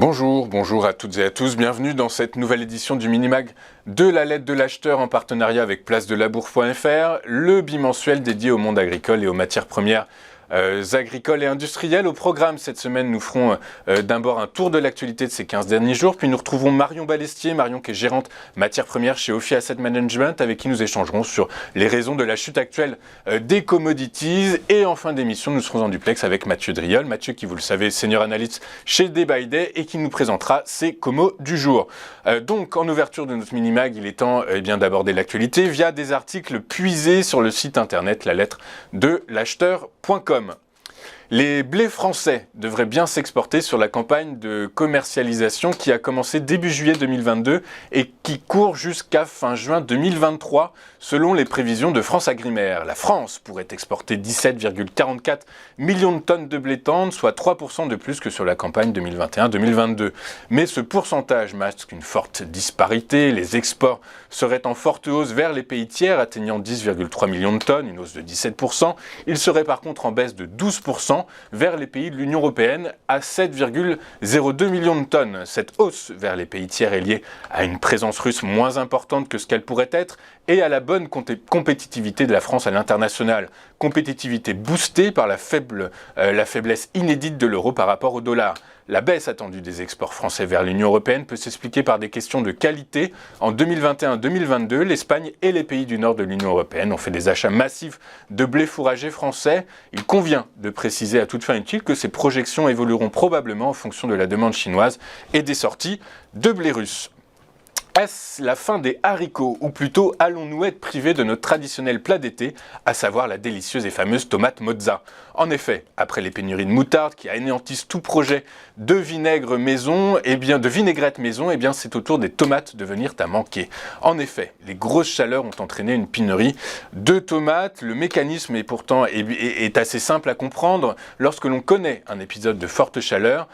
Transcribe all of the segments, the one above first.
Bonjour à toutes et à tous, bienvenue dans cette nouvelle édition du Minimag de la lettre de l'acheteur en partenariat avec placedelabourse.fr, le bimensuel dédié au monde agricole et aux matières premières agricoles et industrielles. Au programme cette semaine, nous ferons d'abord un tour de l'actualité de ces 15 derniers jours, puis nous retrouvons Marion Balestier, Marion qui est gérante matières premières chez Ophi Asset Management, avec qui nous échangerons sur les raisons de la chute actuelle des commodities. Et en fin d'émission, nous serons en duplex avec Mathieu Driol, Mathieu qui, vous le savez, senior analyst chez Day by Day et qui nous présentera ses comos du jour. Donc en ouverture de notre mini-mag, il est temps d'aborder l'actualité via des articles puisés sur le site internet la lettre de l'acheteur.com. Les blés français devraient bien s'exporter sur la campagne de commercialisation qui a commencé début juillet 2022 et qui court jusqu'à fin juin 2023 selon les prévisions de France Agrimaire. La France pourrait exporter 17,44 millions de tonnes de blé tendre, soit 3% de plus que sur la campagne 2021-2022. Mais ce pourcentage masque une forte disparité. Les exports seraient en forte hausse vers les pays tiers, atteignant 10,3 millions de tonnes, une hausse de 17%. Ils seraient par contre en baisse de 12% vers les pays de l'Union européenne à 7,02 millions de tonnes. Cette hausse vers les pays tiers est liée à une présence russe moins importante que ce qu'elle pourrait être et à la bonne compétitivité de la France à l'international. Compétitivité boostée par la faiblesse inédite de l'euro par rapport au dollar. La baisse attendue des exports français vers l'Union européenne peut s'expliquer par des questions de qualité. En 2021-2022, l'Espagne et les pays du nord de l'Union européenne ont fait des achats massifs de blé fourragé français. Il convient de préciser à toute fin utile que ces projections évolueront probablement en fonction de la demande chinoise et des sorties de blé russe. Est-ce la fin des haricots, ou plutôt allons-nous être privés de notre traditionnel plat d'été, à savoir la délicieuse et fameuse tomate mozza? En effet, après les pénuries de moutarde qui anéantissent tout projet de vinaigrette maison, c'est au tour des tomates de venir à manquer. En effet, les grosses chaleurs ont entraîné une pénurie de tomates. Le mécanisme est pourtant assez simple à comprendre. Lorsque l'on connaît un épisode de forte chaleur,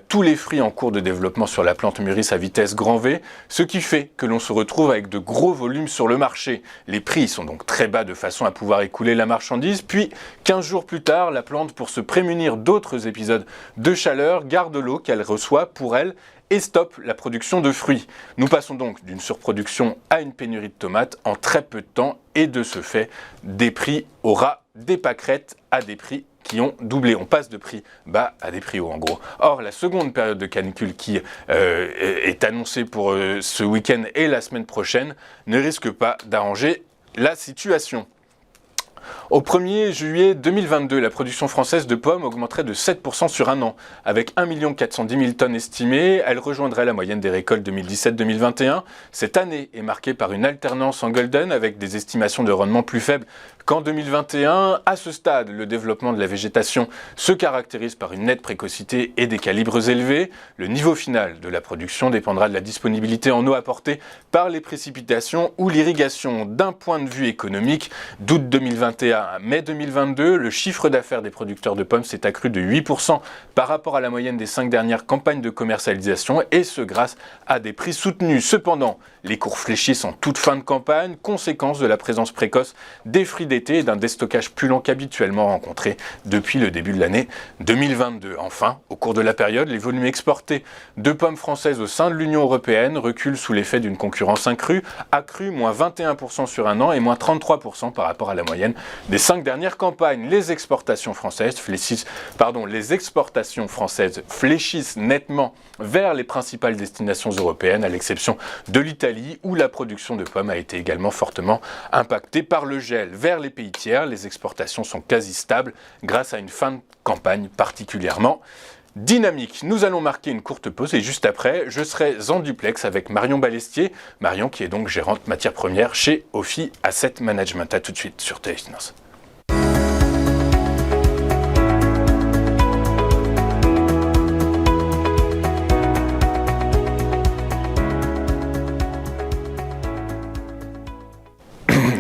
tous les fruits en cours de développement sur la plante mûrissent à vitesse grand V, ce qui fait que l'on se retrouve avec de gros volumes sur le marché. Les prix sont donc très bas de façon à pouvoir écouler la marchandise, puis 15 jours plus tard, la plante, pour se prémunir d'autres épisodes de chaleur, garde l'eau qu'elle reçoit pour elle et stoppe la production de fruits. Nous passons donc d'une surproduction à une pénurie de tomates en très peu de temps et de ce fait, des prix au ras des pâquerettes à des prix qui ont doublé. On passe de prix bas à des prix hauts en gros. Or, la seconde période de canicule qui est annoncée pour ce week-end et la semaine prochaine ne risque pas d'arranger la situation. Au 1er juillet 2022, la production française de pommes augmenterait de 7% sur un an. Avec 1 410 000 tonnes estimées, elle rejoindrait la moyenne des récoltes 2017-2021. Cette année est marquée par une alternance en golden avec des estimations de rendement plus faibles qu'en 2021. À ce stade, le développement de la végétation se caractérise par une nette précocité et des calibres élevés. Le niveau final de la production dépendra de la disponibilité en eau apportée par les précipitations ou l'irrigation. D'un point de vue économique, d'août 2021 à mai 2022, le chiffre d'affaires des producteurs de pommes s'est accru de 8% par rapport à la moyenne des 5 dernières campagnes de commercialisation et ce grâce à des prix soutenus. Cependant, les cours fléchissent en toute fin de campagne, conséquence de la présence précoce des fruits d'été et d'un déstockage plus lent qu'habituellement rencontré depuis le début de l'année 2022. Enfin, au cours de la période, les volumes exportés de pommes françaises au sein de l'Union européenne reculent sous l'effet d'une concurrence accrue, moins 21% sur un an et moins 33% par rapport à la moyenne des 5 dernières campagnes. Les exportations françaises fléchissent nettement vers les principales destinations européennes, à l'exception de l'Italie, où la production de pommes a été également fortement impactée par le gel. Vers les pays tiers, les exportations sont quasi stables grâce à une fin de campagne particulièrement dynamique. Nous allons marquer une courte pause et juste après, je serai en duplex avec Marion Balestier, Marion qui est donc gérante matières premières chez Ophi Asset Management. A tout de suite sur Téléfinance.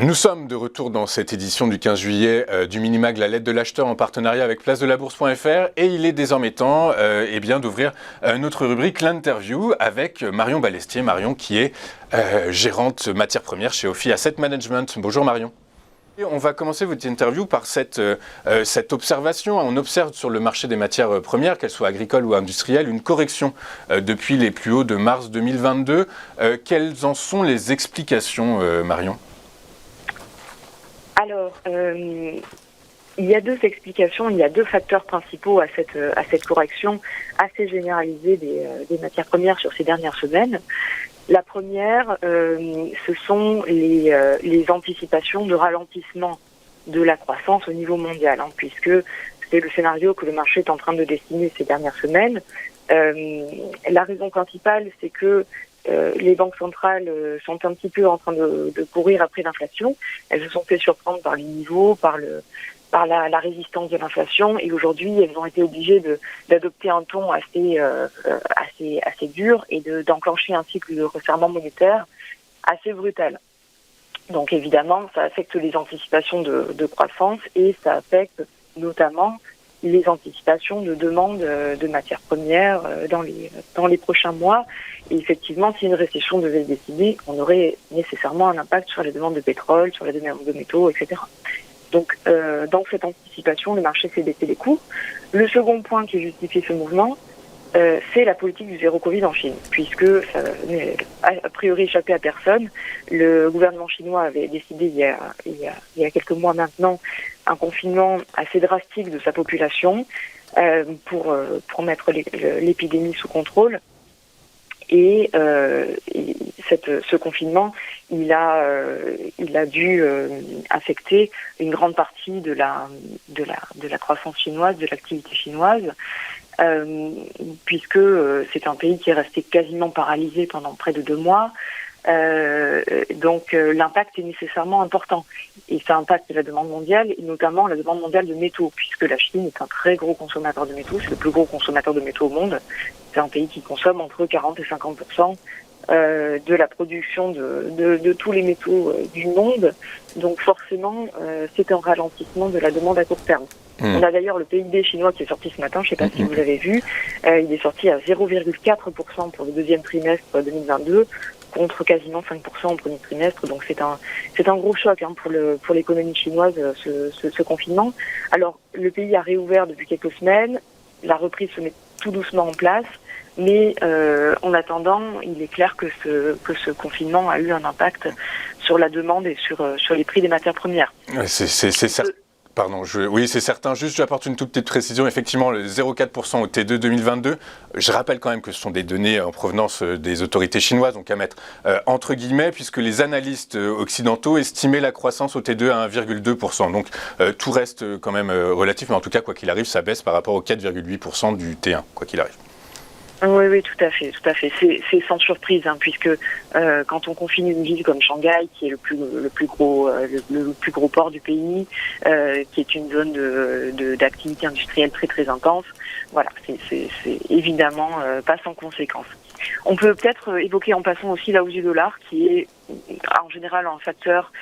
Nous sommes de retour dans cette édition du 15 juillet du Minimag, la lettre de l'acheteur en partenariat avec placedelabourse.fr et il est désormais temps d'ouvrir notre rubrique l'interview avec Marion Balestier. Marion qui est gérante matières premières chez Ophi Asset Management. Bonjour Marion. Et on va commencer votre interview par cette observation. On observe sur le marché des matières premières, qu'elles soient agricoles ou industrielles, une correction depuis les plus hauts de mars 2022. Quelles en sont les explications, Marion ? Alors, il y a deux explications, il y a deux facteurs principaux à cette correction assez généralisée des matières premières sur ces dernières semaines. La première, ce sont les anticipations de ralentissement de la croissance au niveau mondial, puisque c'est le scénario que le marché est en train de dessiner ces dernières semaines. La raison principale, c'est que les banques centrales sont un petit peu en train de courir après l'inflation. Elles se sont fait surprendre par les niveaux, par la résistance de l'inflation, et aujourd'hui elles ont été obligées d'adopter un ton assez dur et d'enclencher un cycle de resserrement monétaire assez brutal. Donc évidemment, ça affecte les anticipations de croissance et ça affecte notamment les anticipations de demande de matières premières dans les prochains mois. Et effectivement, si une récession devait se décider, on aurait nécessairement un impact sur les demandes de pétrole, sur les demandes de métaux, etc. Donc, dans cette anticipation, le marché s'est baissé les coûts. Le second point qui justifie ce mouvement, c'est la politique du zéro Covid en Chine, puisque ça n'est a priori échappé à personne. Le gouvernement chinois avait décidé il y a quelques mois maintenant un confinement assez drastique de sa population pour mettre l'épidémie sous contrôle. Et ce confinement, il a dû affecter une grande partie de la croissance chinoise, de l'activité chinoise, puisque c'est un pays qui est resté quasiment paralysé pendant près de 2 mois. Donc l'impact est nécessairement important et ça impacte la demande mondiale et notamment la demande mondiale de métaux, puisque la Chine est un très gros consommateur de métaux, c'est le plus gros consommateur de métaux au monde. C'est un pays qui consomme entre 40 et 50% de la production de tous les métaux du monde. Donc forcément, c'est un ralentissement de la demande à court terme. On a d'ailleurs le PIB chinois qui est sorti ce matin, je ne sais pas si vous l'avez vu, il est sorti à 0,4% pour le deuxième trimestre 2022, contre quasiment 5% au premier trimestre. Donc c'est un gros choc pour l'économie chinoise, ce confinement. Alors le pays a réouvert depuis quelques semaines, la reprise se met tout doucement en place, mais en attendant, il est clair que ce confinement a eu un impact sur la demande et sur les prix des matières premières. C'est certain. Pardon, oui, c'est certain. Juste, j'apporte une toute petite précision. Effectivement, le 0,4% au T2 2022, je rappelle quand même que ce sont des données en provenance des autorités chinoises, donc à mettre entre guillemets, puisque les analystes occidentaux estimaient la croissance au T2 à 1,2%. Donc tout reste quand même relatif, mais en tout cas, quoi qu'il arrive, ça baisse par rapport au 4,8% du T1, quoi qu'il arrive. Oui, tout à fait. C'est sans surprise, puisque quand on confine une ville comme Shanghai, qui est le plus gros port du pays, qui est une zone d'activité industrielle très très intense, voilà, c'est évidemment pas sans conséquence. On peut peut-être évoquer en passant aussi la hausse du dollar, qui est en général un facteur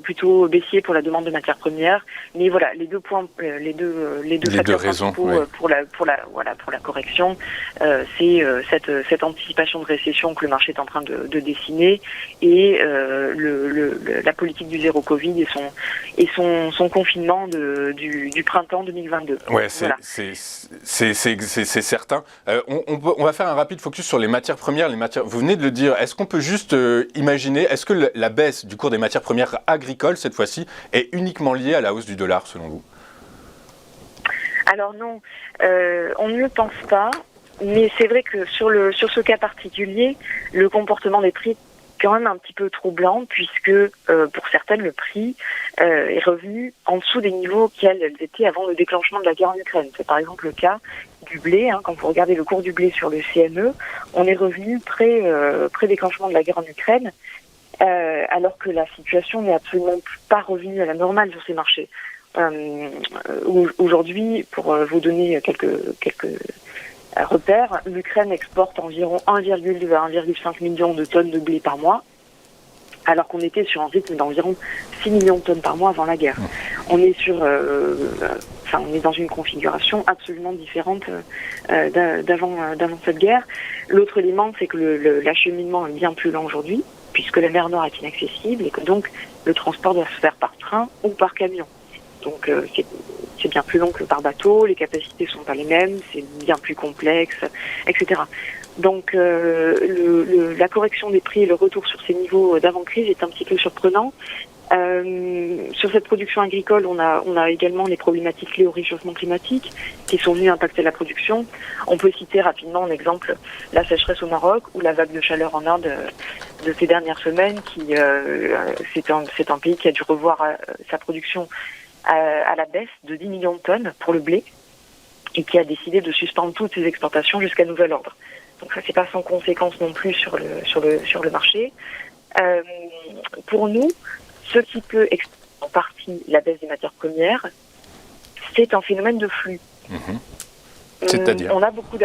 plutôt baissier pour la demande de matières premières. Mais voilà, les deux points, les deux facteurs principaux pour la correction, c'est cette anticipation de récession que le marché est en train de dessiner et la politique du zéro Covid et son confinement du printemps 2022. Ouais, c'est certain. On va faire un rapide focus sur les matières premières. Vous venez de le dire. Est-ce qu'on peut juste imaginer, est-ce que la baisse du cours des matières premières agricoles cette fois-ci est uniquement liée à la hausse du dollar, selon vous ? Alors non, on ne le pense pas. Mais c'est vrai que sur ce cas particulier, le comportement des prix est quand même un petit peu troublant, puisque pour certaines, le prix est revenu en dessous des niveaux qu'elles étaient avant le déclenchement de la guerre en Ukraine. C'est par exemple le cas du blé. Quand vous regardez le cours du blé sur le CME, on est revenu pré-déclenchement de la guerre en Ukraine, alors que la situation n'est absolument pas revenue à la normale sur ces marchés. Aujourd'hui, pour vous donner quelques repères, l'Ukraine exporte environ 1,2 à 1,5 million de tonnes de blé par mois, alors qu'on était sur un rythme d'environ 6 millions de tonnes par mois avant la guerre. On est on est dans une configuration absolument différente d'avant cette guerre. L'autre élément, c'est que l'acheminement est bien plus lent aujourd'hui, puisque la mer Noire est inaccessible et que donc le transport doit se faire par train ou par camion. Donc c'est bien plus long que par bateau, les capacités sont pas les mêmes, c'est bien plus complexe, etc. Donc la correction des prix et le retour sur ces niveaux d'avant-crise est un petit peu surprenant. Sur cette production agricole, on a également les problématiques liées au réchauffement climatique qui sont venues impacter la production. On peut citer rapidement en exemple la sécheresse au Maroc ou la vague de chaleur en Inde de ces dernières semaines qui c'est un pays qui a dû revoir sa production à la baisse de 10 millions de tonnes pour le blé et qui a décidé de suspendre toutes ses exportations jusqu'à nouvel ordre. Donc ça, c'est pas sans conséquence non plus sur le marché. Pour nous, ce qui peut expliquer en partie la baisse des matières premières, c'est un phénomène de flux. C'est-à-dire on a beaucoup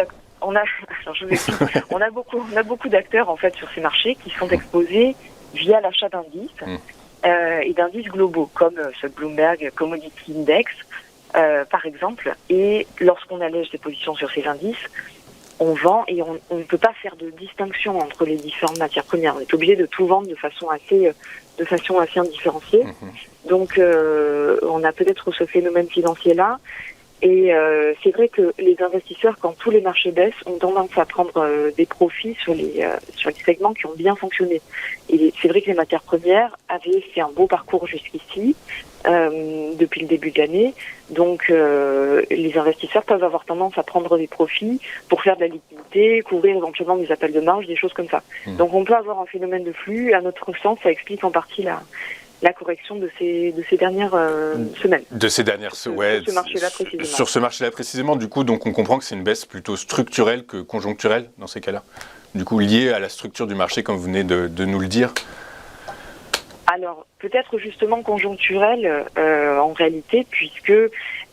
d'acteurs en fait sur ces marchés qui sont exposés via l'achat d'indices et d'indices globaux comme ce Bloomberg Commodity Index par exemple. Et lorsqu'on allège ses positions sur ces indices, on vend et on ne peut pas faire de distinction entre les différentes matières premières. On est obligé de tout vendre de façon assez indifférenciée. Donc on a peut-être ce phénomène financier-là. Et c'est vrai que les investisseurs, quand tous les marchés baissent, ont tendance à prendre des profits sur les segments qui ont bien fonctionné. Et c'est vrai que les matières premières avaient fait un beau parcours jusqu'ici, depuis le début de l'année. Donc les investisseurs peuvent avoir tendance à prendre des profits pour faire de la liquidité, couvrir éventuellement des appels de marge, des choses comme ça. Donc on peut avoir un phénomène de flux. À notre sens, ça explique en partie la correction de ces dernières semaines. De ces dernières semaines, sur ce marché-là précisément. Sur ce marché-là précisément, du coup, donc on comprend que c'est une baisse plutôt structurelle que conjoncturelle dans ces cas-là. Du coup, liée à la structure du marché, comme vous venez de nous le dire. Alors, peut-être justement conjoncturelle en réalité, puisque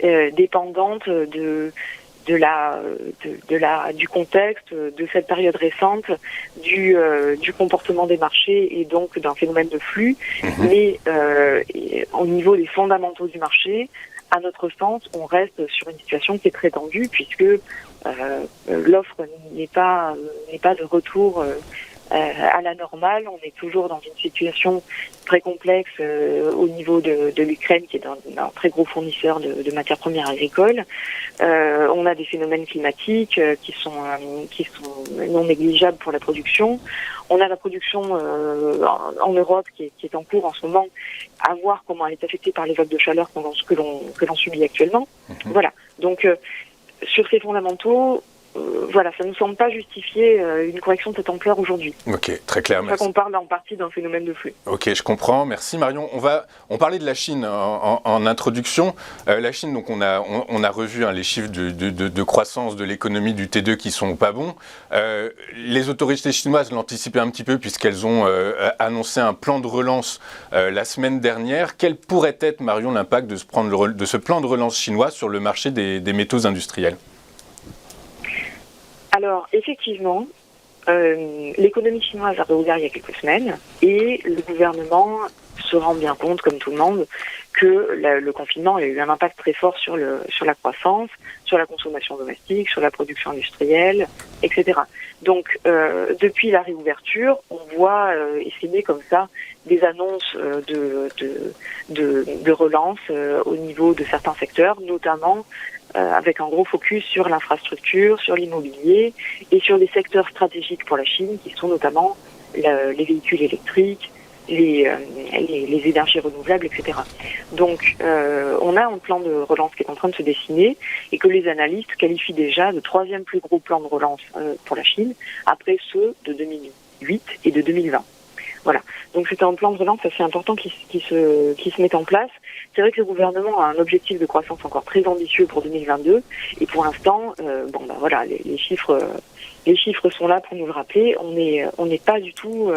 dépendante du contexte, de cette période récente, du comportement des marchés et donc d'un phénomène de flux. Mais au niveau des fondamentaux du marché, à notre sens, on reste sur une situation qui est très tendue puisque l'offre n'est pas de retour à la normale. On est toujours dans une situation très complexe au niveau de l'Ukraine, qui est un très gros fournisseur de matières premières agricoles. On a des phénomènes climatiques qui sont non négligeables pour la production. On a la production en Europe qui est en cours en ce moment, à voir comment elle est affectée par les vagues de chaleur que l'on subit actuellement. Voilà. Donc sur ces fondamentaux, voilà, ça ne nous semble pas justifier une correction de cette ampleur aujourd'hui. Ok, très clair. C'est pour ça qu'on parle en partie d'un phénomène de flux. Ok, je comprends. Merci Marion. On parlait de la Chine en introduction. La Chine, donc on a revu les chiffres de croissance de l'économie du T2 qui sont pas bons. Les autorités chinoises l'anticipaient un petit peu puisqu'elles ont annoncé un plan de relance la semaine dernière. Quel pourrait être, Marion, l'impact de ce plan de relance chinois sur le marché des métaux industriels ? Alors, effectivement, l'économie chinoise a réouvert il y a quelques semaines et le gouvernement se rend bien compte, comme tout le monde, que le confinement a eu un impact très fort sur la croissance, sur la consommation domestique, sur la production industrielle, etc. Donc, depuis la réouverture, on voit essayer comme ça des annonces de relance au niveau de certains secteurs, notamment avec un gros focus sur l'infrastructure, sur l'immobilier et sur des secteurs stratégiques pour la Chine qui sont notamment les véhicules électriques, les énergies renouvelables, etc. Donc on a un plan de relance qui est en train de se dessiner et que les analystes qualifient déjà de troisième plus gros plan de relance pour la Chine, après ceux de 2008 et de 2020. Voilà. Donc c'est un plan de relance assez important qui se met en place. C'est vrai que le gouvernement a un objectif de croissance encore très ambitieux pour 2022 et pour l'instant, voilà, les chiffres sont là pour nous le rappeler. On n'est pas du tout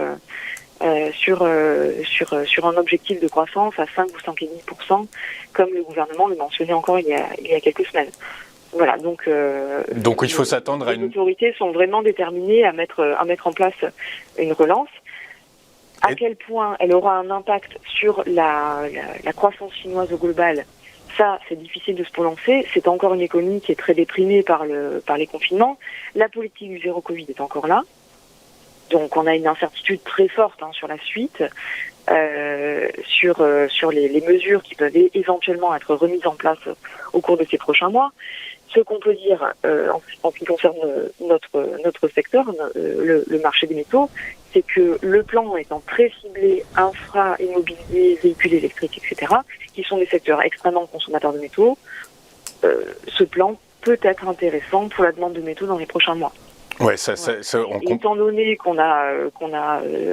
sur un objectif de croissance à 5 ou 5,5% comme le gouvernement le mentionnait encore il y a quelques semaines. Voilà, donc il faut s'attendre à les autorités sont vraiment déterminées à mettre en place une relance. À quel point elle aura un impact sur la croissance chinoise au global, ça, c'est difficile de se prononcer. C'est encore une économie qui est très déprimée par les confinements. La politique du zéro Covid est encore là. Donc on a une incertitude très forte sur la suite, sur les mesures qui peuvent éventuellement être remises en place au cours de ces prochains mois. Ce qu'on peut dire en ce qui concerne notre secteur, le marché des métaux, c'est que le plan étant très ciblé infra, immobilier, véhicules électriques, etc., qui sont des secteurs extrêmement consommateurs de métaux, ce plan peut être intéressant pour la demande de métaux dans les prochains mois. Ouais, étant donné qu'on a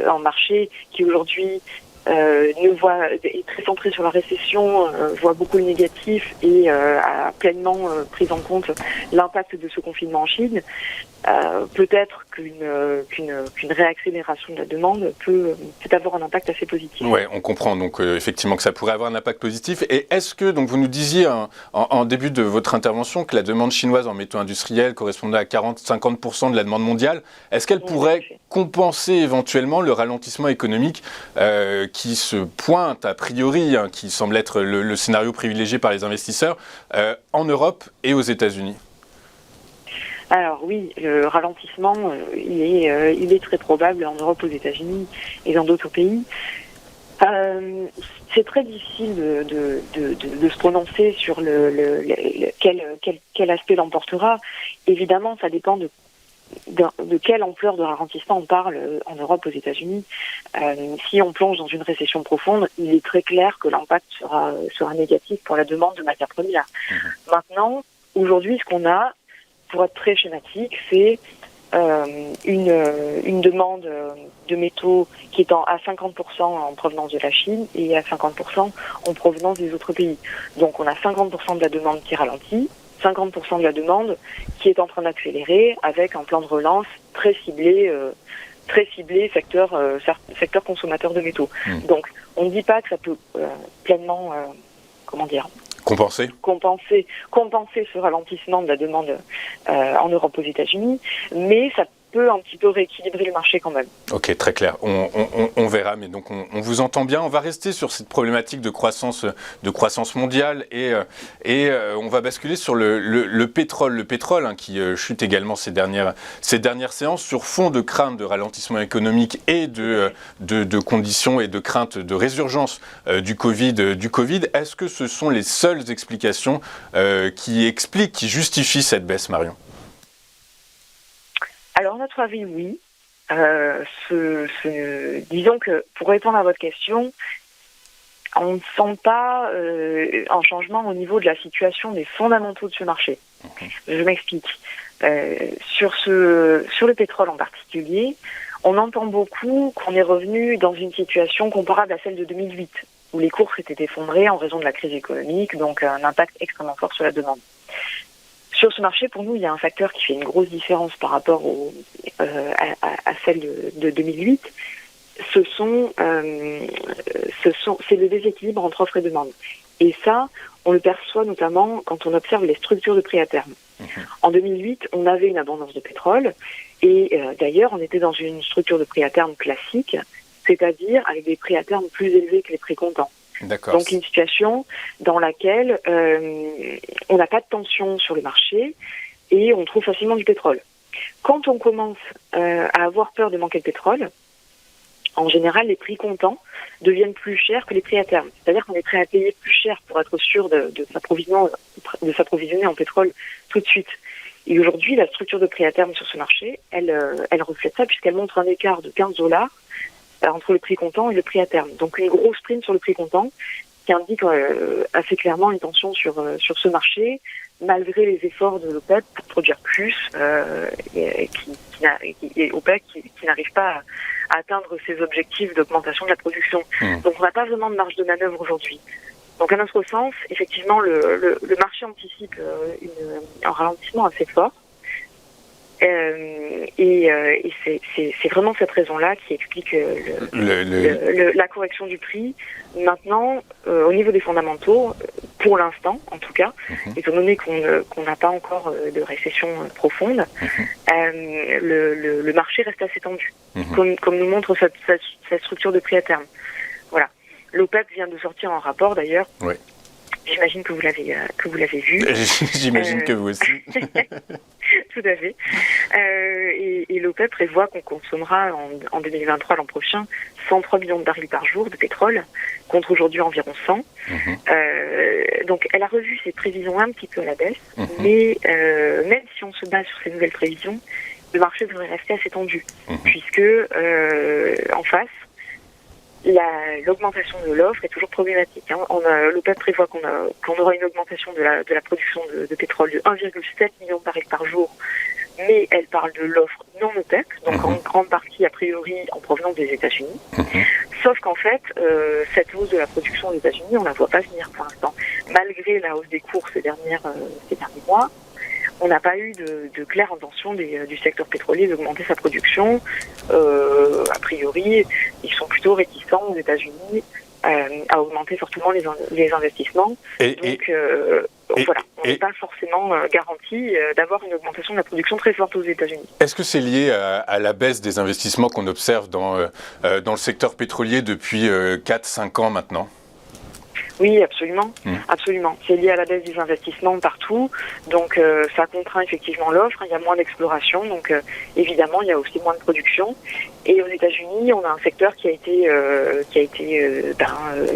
un marché qui aujourd'hui est très centré sur la récession, voit beaucoup le négatif et a pleinement pris en compte l'impact de ce confinement en Chine, peut-être qu'une réaccélération de la demande peut avoir un impact assez positif. Oui, on comprend donc effectivement que ça pourrait avoir un impact positif. Et est-ce que, donc vous nous disiez en début de votre intervention que la demande chinoise en métaux industriels correspondait à 40-50% de la demande mondiale, est-ce qu'elle pourrait compenser éventuellement le ralentissement économique qui se pointe a priori, qui semble être le scénario privilégié par les investisseurs, en Europe et aux États-Unis? Alors oui, le ralentissement, il est très probable en Europe, aux États-Unis et dans d'autres pays. C'est très difficile de se prononcer sur quel aspect l'emportera. Évidemment, ça dépend de quelle ampleur de ralentissement on parle en Europe, aux États-Unis. Si on plonge dans une récession profonde, il est très clair que l'impact sera négatif pour la demande de matières premières. Maintenant, aujourd'hui, ce qu'on a, pour être très schématique, c'est une demande de métaux qui est à 50% en provenance de la Chine et à 50% en provenance des autres pays. Donc on a 50% de la demande qui ralentit, 50% de la demande qui est en train d'accélérer avec un plan de relance très ciblé secteur consommateur de métaux. Donc on ne dit pas que ça peut pleinement compenser ce ralentissement de la demande en Europe, aux États-Unis, mais ça peut un petit peu rééquilibrer le marché quand même. Ok, très clair. On verra, mais donc on vous entend bien. On va rester sur cette problématique de croissance mondiale et on va basculer sur le pétrole. Le pétrole qui chute également ces dernières séances sur fond de crainte de ralentissement économique et de conditions et de crainte de résurgence du Covid. Est-ce que ce sont les seules explications qui justifient cette baisse, Marion ? Alors, à notre avis, oui. Disons que, pour répondre à votre question, on ne sent pas un changement au niveau de la situation des fondamentaux de ce marché. Je m'explique. Sur le pétrole en particulier, on entend beaucoup qu'on est revenu dans une situation comparable à celle de 2008, où les cours s'étaient effondrés en raison de la crise économique, donc un impact extrêmement fort sur la demande. Sur ce marché, pour nous, il y a un facteur qui fait une grosse différence par rapport à celle de 2008. C'est le déséquilibre entre offre et demande. Et ça, on le perçoit notamment quand on observe les structures de prix à terme. En 2008, on avait une abondance de pétrole et d'ailleurs, on était dans une structure de prix à terme classique, c'est-à-dire avec des prix à terme plus élevés que les prix comptants. D'accord. Donc une situation dans laquelle on n'a pas de tension sur le marché et on trouve facilement du pétrole. Quand on commence à avoir peur de manquer de pétrole, en général, les prix comptants deviennent plus chers que les prix à terme. C'est-à-dire qu'on est prêt à payer plus cher pour être sûr de s'approvisionner en pétrole tout de suite. Et aujourd'hui, la structure de prix à terme sur ce marché, elle reflète ça puisqu'elle montre un écart de $15 entre le prix comptant et le prix à terme. Donc une grosse prime sur le prix comptant qui indique assez clairement une tension sur ce marché, malgré les efforts de l'OPEP pour produire plus, et OPEC qui n'arrive pas à atteindre ses objectifs d'augmentation de la production. Donc on n'a pas vraiment de marge de manœuvre aujourd'hui. Donc à notre sens, effectivement, le marché anticipe un ralentissement assez fort. Et c'est vraiment cette raison-là qui explique la correction du prix. Maintenant, au niveau des fondamentaux, pour l'instant, en tout cas, étant donné qu'on n'a pas encore de récession profonde, le marché reste assez tendu, comme nous montre cette structure de prix à terme. Voilà. L'OPEP vient de sortir un rapport d'ailleurs. Oui. J'imagine que vous l'avez vu. J'imagine que vous aussi. tout à fait. Et l'OPEP prévoit qu'on consommera en 2023, l'an prochain, 103 millions de barils par jour de pétrole, contre aujourd'hui environ 100. Donc elle a revu ses prévisions un petit peu à la baisse, mais même si on se base sur ces nouvelles prévisions, le marché devrait rester assez tendu, puisque en face, l'augmentation de l'offre est toujours problématique. L'OPEP prévoit qu'on aura une augmentation de la production de pétrole de 1,7 million de barils par jour, mais elle parle de l'offre non OPEP, donc en grande partie a priori en provenance des États-Unis. Sauf qu'en fait, cette hausse de la production aux États-Unis, on la voit pas venir pour l'instant. Malgré la hausse des cours ces derniers mois, on n'a pas eu de claire intention du secteur pétrolier d'augmenter sa production. A priori, ils sont plutôt réticents aux États-Unis à augmenter fortement les investissements. Voilà, on n'est pas forcément garanti d'avoir une augmentation de la production très forte aux États-Unis. Est-ce que c'est lié à la baisse des investissements qu'on observe dans le secteur pétrolier depuis 4-5 ans maintenant ? Oui, absolument. Absolument. C'est lié à la baisse des investissements partout. Donc, ça contraint effectivement l'offre. Il y a moins d'exploration. Donc, évidemment, il y a aussi moins de production. Et aux États-Unis, on a un secteur qui a été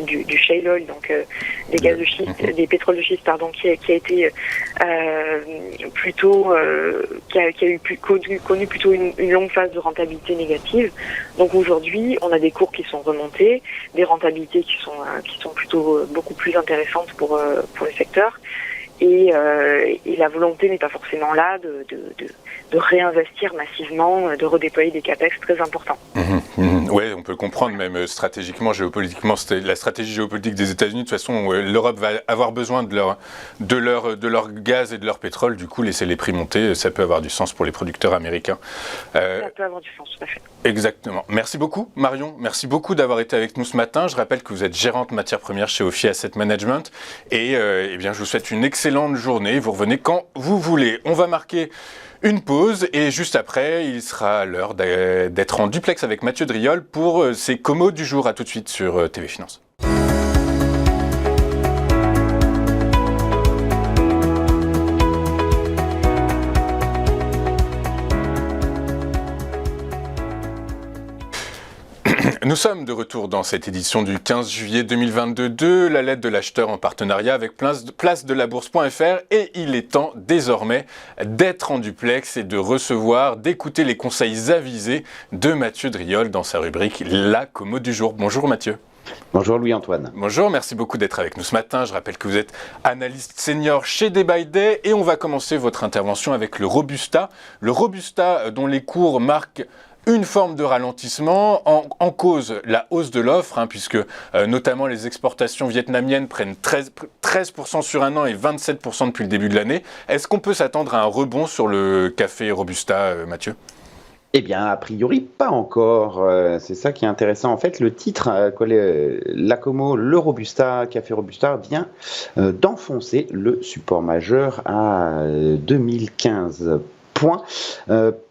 du shale oil, donc des gaz de schiste, des pétroles de schiste, pardon, qui a été plutôt qui a connu plutôt une longue phase de rentabilité négative. Donc aujourd'hui, on a des cours qui sont remontés, des rentabilités qui sont plutôt beaucoup plus intéressantes pour le secteur. Et la volonté n'est pas forcément là de réinvestir massivement, de redéployer des capex très importants. Oui, on peut comprendre même stratégiquement, géopolitiquement, la stratégie géopolitique des États-Unis. De toute façon, l'Europe va avoir besoin de leur gaz et de leur pétrole. Du coup, laisser les prix monter, ça peut avoir du sens pour les producteurs américains. Ça peut avoir du sens, tout à fait. Exactement. Merci beaucoup, Marion. Merci beaucoup d'avoir été avec nous ce matin. Je rappelle que vous êtes gérante matières premières chez Ophi Asset Management. Et bien, je vous souhaite une excellente journée. Vous revenez quand vous voulez. On va marquer une pause et juste après, il sera l'heure d'être en duplex avec Mathieu Driol pour ses comos du jour. À tout de suite sur TV Finance. Nous sommes de retour dans cette édition du 15 juillet 2022 de la lettre de l'acheteur en partenariat avec place de la bourse.fr et il est temps désormais d'être en duplex et d'écouter les conseils avisés de Mathieu Driol dans sa rubrique La Commo du jour. Bonjour Mathieu. Bonjour Louis-Antoine. Bonjour, merci beaucoup d'être avec nous ce matin. Je rappelle que vous êtes analyste senior chez Day by Day et on va commencer votre intervention avec le Robusta. Le Robusta dont les cours marquent une forme de ralentissement, en cause la hausse de l'offre, puisque notamment les exportations vietnamiennes prennent 13% sur un an et 27% depuis le début de l'année. Est-ce qu'on peut s'attendre à un rebond sur le café Robusta, Mathieu ? Eh bien, a priori, pas encore. C'est ça qui est intéressant. En fait, le titre, la Commo, le Robusta, Café Robusta, vient d'enfoncer le support majeur à 2015 points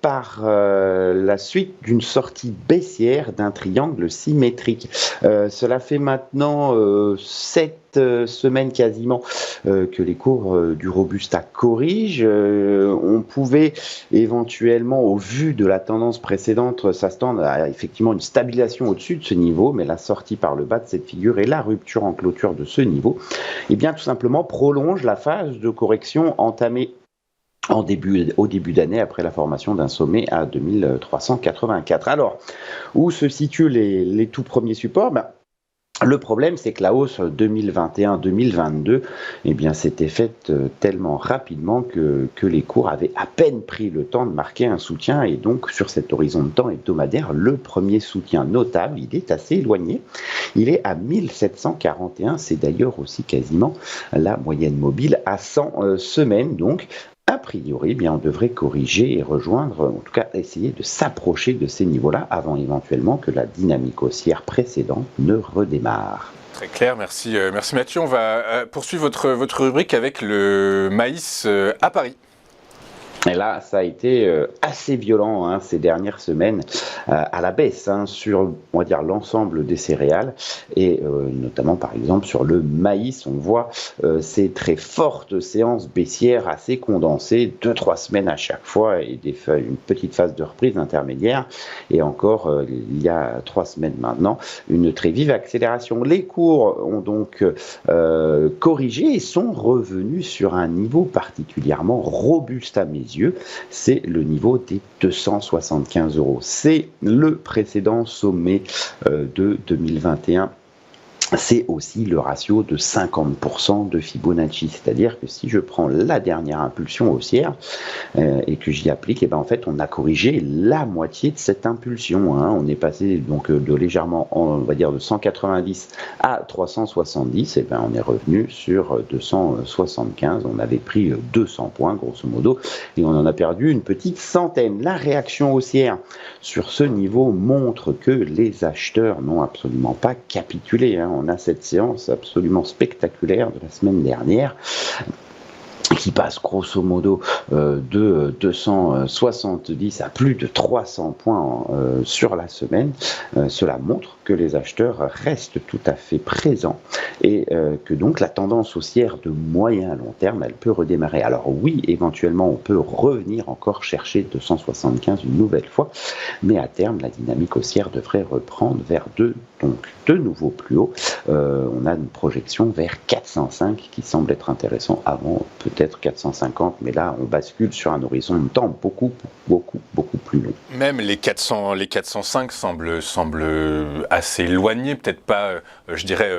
par la suite d'une sortie baissière d'un triangle symétrique. Cela fait maintenant 7 semaines quasiment que les cours du Robusta corrigent. On pouvait éventuellement, au vu de la tendance précédente, s'attendre à effectivement une stabilisation au-dessus de ce niveau, mais la sortie par le bas de cette figure et la rupture en clôture de ce niveau, eh bien tout simplement prolonge la phase de correction entamée au début d'année, après la formation d'un sommet à 2384. Alors, où se situent les tout premiers supports ? Le problème, c'est que la hausse 2021-2022, eh bien, s'était faite tellement rapidement que les cours avaient à peine pris le temps de marquer un soutien. Et donc, sur cet horizon de temps hebdomadaire, le premier soutien notable, il est assez éloigné. Il est à 1741. C'est d'ailleurs aussi quasiment la moyenne mobile à 100 semaines. Donc, a priori, bien, on devrait corriger et rejoindre, en tout cas essayer de s'approcher de ces niveaux-là avant éventuellement que la dynamique haussière précédente ne redémarre. Très clair, merci Mathieu. On va poursuivre votre rubrique avec le maïs à Paris. Et là, ça a été assez violent hein, ces dernières semaines à la baisse sur, on va dire, l'ensemble des céréales et notamment, par exemple, sur le maïs. On voit ces très fortes séances baissières assez condensées, 2-3 semaines à chaque fois et une petite phase de reprise intermédiaire. Et encore, il y a 3 semaines maintenant, une très vive accélération. Les cours ont donc corrigé et sont revenus sur un niveau particulièrement robuste à mes yeux, c'est le niveau des 275 €. C'est le précédent sommet de 2021. C'est aussi le ratio de 50% de Fibonacci, c'est-à-dire que si je prends la dernière impulsion haussière et que j'y applique, et ben en fait on a corrigé la moitié de cette impulsion. On est passé donc de légèrement, on va dire de 190 à 370, et ben on est revenu sur 275. On avait pris 200 points grosso modo et on en a perdu une petite centaine. La réaction haussière sur ce niveau montre que les acheteurs n'ont absolument pas capitulé. On a cette séance absolument spectaculaire de la semaine dernière qui passe grosso modo de 270 à plus de 300 points sur la semaine. Cela montre que les acheteurs restent tout à fait présents et que donc la tendance haussière de moyen à long terme, elle peut redémarrer. Alors oui, éventuellement, on peut revenir encore chercher 275 une nouvelle fois, mais à terme, la dynamique haussière devrait reprendre vers de nouveaux plus hauts. On a une projection vers 405 qui semble être intéressant avant peut-être 450, mais là on bascule sur un horizon de temps beaucoup plus long. Même les 405 semblent assez éloignés, peut-être pas, je dirais,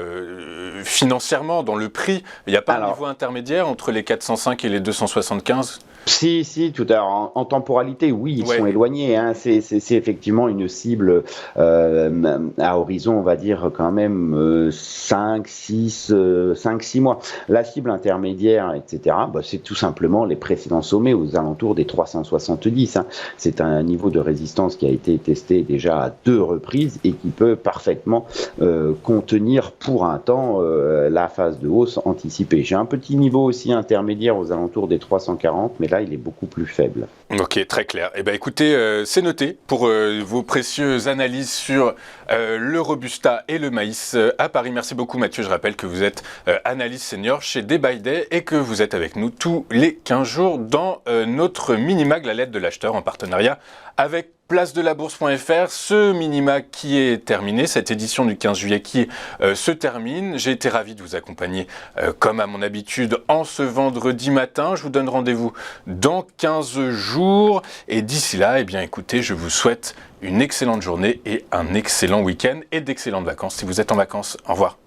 financièrement, dans le prix. Il n'y a pas un niveau intermédiaire entre les 405 et les 275 ? Si, tout à l'heure, en temporalité, oui, ils sont éloignés. C'est effectivement une cible à horizon, on va dire, quand même 5-6 mois. La cible intermédiaire, etc., c'est tout simplement les précédents sommets aux alentours des 370. C'est un niveau de résistance qui a été testé déjà à 2 reprises et qui peut parfaitement contenir pour un temps la phase de hausse anticipée. J'ai un petit niveau aussi intermédiaire aux alentours des 340, mais là, il est beaucoup plus faible. Ok, très clair. Eh bien, écoutez, c'est noté pour vos précieuses analyses sur le Robusta et le maïs à Paris. Merci beaucoup, Mathieu. Je rappelle que vous êtes analyste senior chez Day by Day et que vous êtes avec nous tous les 15 jours dans notre Minimag, la lettre de l'acheteur, en partenariat avec place-de-la-bourse.fr. Ce Minimag qui est terminé, cette édition du 15 juillet qui se termine. J'ai été ravi de vous accompagner comme à mon habitude en ce vendredi matin. Je vous donne rendez-vous dans 15 jours et d'ici là, eh bien écoutez, je vous souhaite une excellente journée et un excellent week-end et d'excellentes vacances si vous êtes en vacances. Au revoir.